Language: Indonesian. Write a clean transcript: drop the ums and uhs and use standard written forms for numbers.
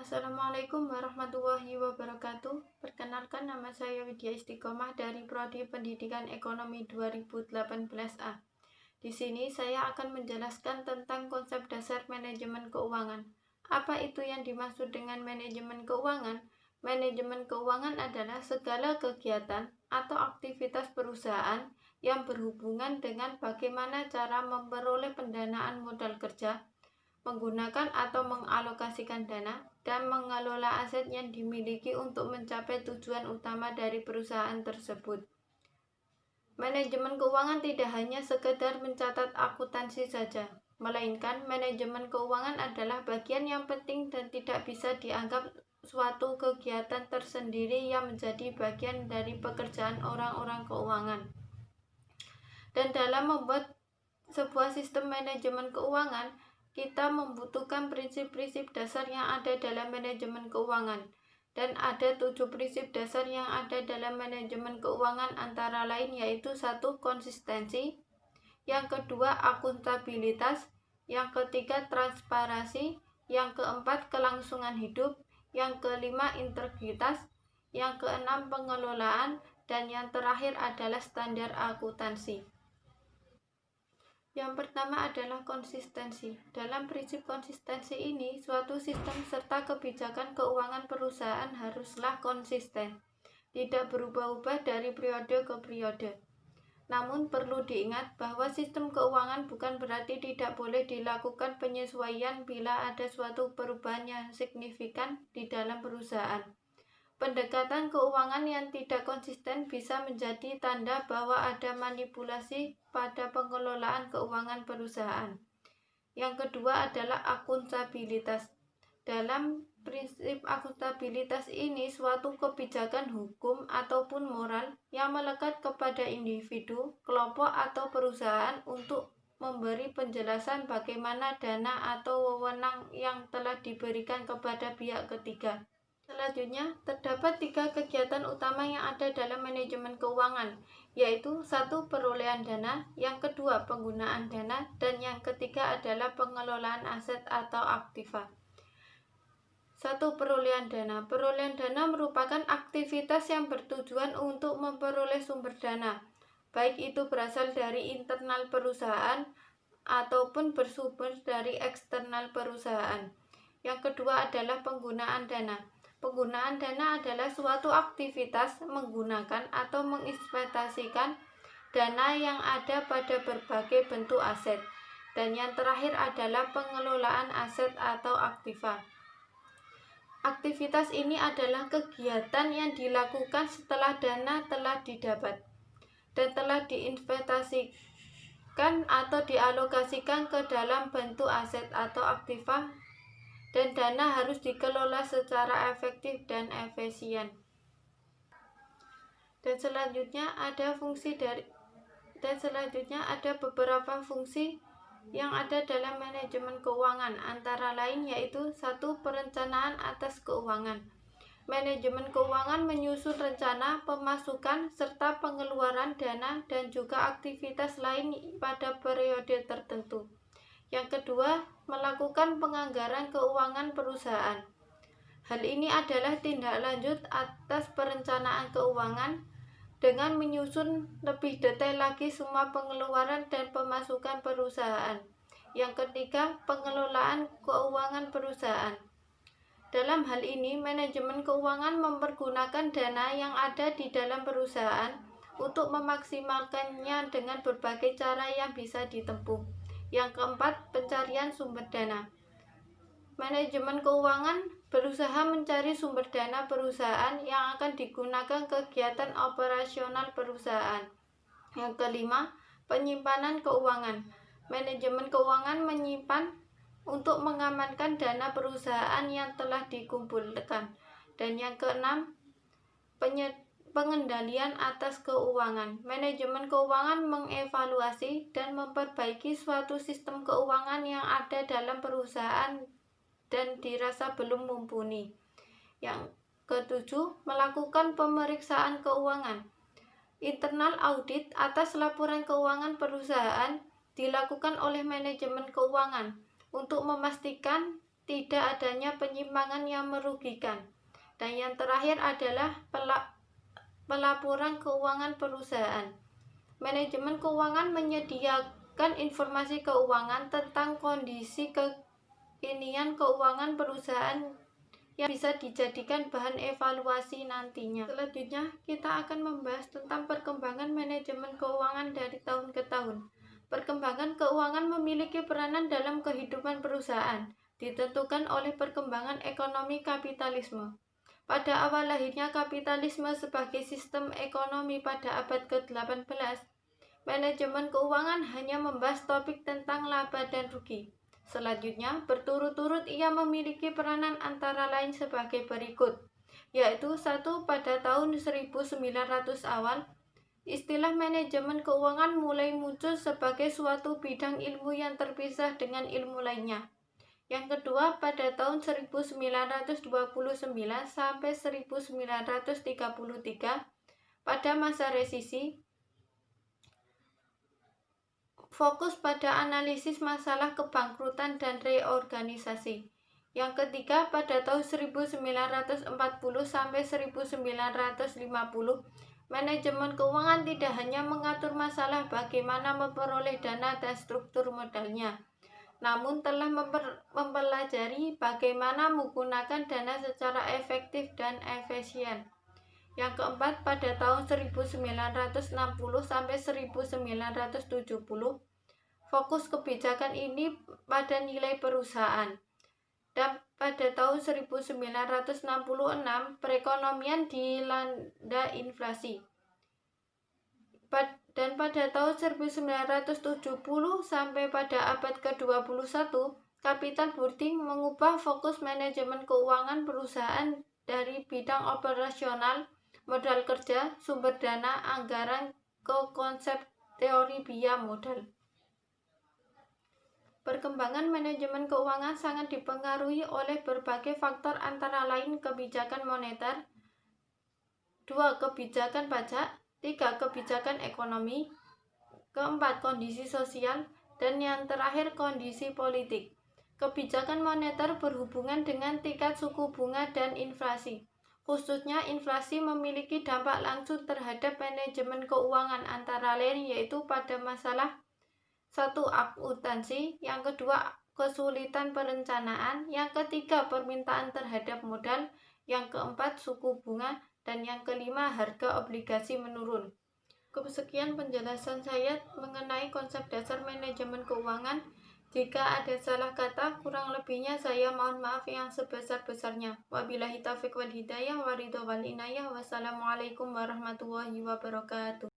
Assalamualaikum warahmatullahi wabarakatuh. Perkenalkan, nama saya Widya Istiqomah dari Prodi Pendidikan Ekonomi 2018A. Di sini saya akan menjelaskan tentang konsep dasar manajemen keuangan. Apa itu yang dimaksud dengan manajemen keuangan? Manajemen keuangan adalah segala kegiatan atau aktivitas perusahaan yang berhubungan dengan bagaimana cara memperoleh pendanaan modal kerja, menggunakan atau mengalokasikan dana, dan mengelola aset yang dimiliki untuk mencapai tujuan utama dari perusahaan tersebut. Manajemen keuangan tidak hanya sekedar mencatat akuntansi saja, melainkan manajemen keuangan adalah bagian yang penting dan tidak bisa dianggap suatu kegiatan tersendiri yang menjadi bagian dari pekerjaan orang-orang keuangan. Dan dalam membuat sebuah sistem manajemen keuangan, kita membutuhkan prinsip-prinsip dasar yang ada dalam manajemen keuangan. Dan ada 7 prinsip dasar yang ada dalam manajemen keuangan, antara lain yaitu 1. Konsistensi, yang kedua akuntabilitas, yang ketiga transparansi, yang keempat kelangsungan hidup, yang kelima integritas, yang keenam pengelolaan, dan yang terakhir adalah standar akuntansi. Yang pertama adalah konsistensi. Dalam prinsip konsistensi ini, suatu sistem serta kebijakan keuangan perusahaan haruslah konsisten, tidak berubah-ubah dari periode ke periode. Namun perlu diingat bahwa sistem keuangan bukan berarti tidak boleh dilakukan penyesuaian bila ada suatu perubahan yang signifikan di dalam perusahaan. Pendekatan keuangan yang tidak konsisten bisa menjadi tanda bahwa ada manipulasi pada pengelolaan keuangan perusahaan. Yang kedua adalah akuntabilitas. Dalam prinsip akuntabilitas ini, suatu kebijakan hukum ataupun moral yang melekat kepada individu, kelompok, atau perusahaan untuk memberi penjelasan bagaimana dana atau wewenang yang telah diberikan kepada pihak ketiga. Selanjutnya, terdapat 3 kegiatan utama yang ada dalam manajemen keuangan, yaitu 1. Perolehan dana, yang kedua penggunaan dana, dan yang ketiga adalah pengelolaan aset atau aktiva. 1. Perolehan dana. Perolehan dana merupakan aktivitas yang bertujuan untuk memperoleh sumber dana, baik itu berasal dari internal perusahaan ataupun bersumber dari eksternal perusahaan. Yang kedua adalah penggunaan dana. Penggunaan dana adalah suatu aktivitas menggunakan atau menginvestasikan dana yang ada pada berbagai bentuk aset. Dan yang terakhir adalah pengelolaan aset atau aktiva. Aktivitas ini adalah kegiatan yang dilakukan setelah dana telah didapat dan telah diinvestasikan atau dialokasikan ke dalam bentuk aset atau aktiva, dan dana harus dikelola secara efektif dan efisien. Dan selanjutnya ada beberapa fungsi yang ada dalam manajemen keuangan, antara lain yaitu 1. Perencanaan atas keuangan. Manajemen keuangan menyusun rencana pemasukan serta pengeluaran dana dan juga aktivitas lain pada periode tertentu. Yang kedua, melakukan penganggaran keuangan perusahaan. Hal ini adalah tindak lanjut atas perencanaan keuangan dengan menyusun lebih detail lagi semua pengeluaran dan pemasukan perusahaan. Yang ketiga, pengelolaan keuangan perusahaan. Dalam hal ini, manajemen keuangan mempergunakan dana yang ada di dalam perusahaan untuk memaksimalkannya dengan berbagai cara yang bisa ditempuh. Yang keempat, pencarian sumber dana. Manajemen keuangan berusaha mencari sumber dana perusahaan yang akan digunakan kegiatan operasional perusahaan. Yang kelima, penyimpanan keuangan. Manajemen keuangan menyimpan untuk mengamankan dana perusahaan yang telah dikumpulkan. Dan yang keenam, pengendalian atas keuangan. Manajemen keuangan mengevaluasi dan memperbaiki suatu sistem keuangan yang ada dalam perusahaan dan dirasa belum mumpuni. Yang ketujuh, melakukan pemeriksaan keuangan. Internal audit atas laporan keuangan perusahaan dilakukan oleh manajemen keuangan untuk memastikan tidak adanya penyimpangan yang merugikan. Dan yang terakhir adalah pelaporan keuangan perusahaan. Manajemen keuangan menyediakan informasi keuangan tentang kondisi kekinian keuangan perusahaan yang bisa dijadikan bahan evaluasi nantinya. Selanjutnya, kita akan membahas tentang perkembangan manajemen keuangan dari tahun ke tahun. Perkembangan keuangan memiliki peranan dalam kehidupan perusahaan, ditentukan oleh perkembangan ekonomi kapitalisme. Pada awal lahirnya kapitalisme sebagai sistem ekonomi pada abad ke-18, manajemen keuangan hanya membahas topik tentang laba dan rugi. Selanjutnya, berturut-turut ia memiliki peranan antara lain sebagai berikut, yaitu 1. Pada tahun 1900 awal, istilah manajemen keuangan mulai muncul sebagai suatu bidang ilmu yang terpisah dengan ilmu lainnya. Yang kedua, pada tahun 1929 sampai 1933, pada masa resesi, fokus pada analisis masalah kebangkrutan dan reorganisasi. Yang ketiga, pada tahun 1940 sampai 1950, manajemen keuangan tidak hanya mengatur masalah bagaimana memperoleh dana dan struktur modalnya, namun telah mempelajari bagaimana menggunakan dana secara efektif dan efisien. Yang keempat, pada tahun 1960 sampai 1970, fokus kebijakan ini pada nilai perusahaan. Dan pada tahun 1966, perekonomian dilanda inflasi. Dan pada tahun 1970 sampai pada abad ke-21, capital boarding mengubah fokus manajemen keuangan perusahaan dari bidang operasional, modal kerja, sumber dana, anggaran, ke konsep teori biaya modal. Perkembangan manajemen keuangan sangat dipengaruhi oleh berbagai faktor antara lain kebijakan moneter, 2. Kebijakan pajak, 3. Kebijakan ekonomi, 4. Kondisi sosial, dan yang terakhir kondisi politik. Kebijakan moneter berhubungan dengan tingkat suku bunga dan inflasi. Khususnya inflasi memiliki dampak langsung terhadap manajemen keuangan antara lain yaitu pada masalah 1. Akuntansi, yang kedua kesulitan perencanaan, yang ketiga permintaan terhadap modal, yang keempat suku bunga, dan yang kelima harga obligasi menurun. Sekian penjelasan saya mengenai konsep dasar manajemen keuangan. Jika ada salah kata, kurang lebihnya saya mohon maaf yang sebesar-besarnya. Wabillahi taufiq wal hidayah, waridho wal inayah. Wassalamualaikum warahmatullahi wabarakatuh.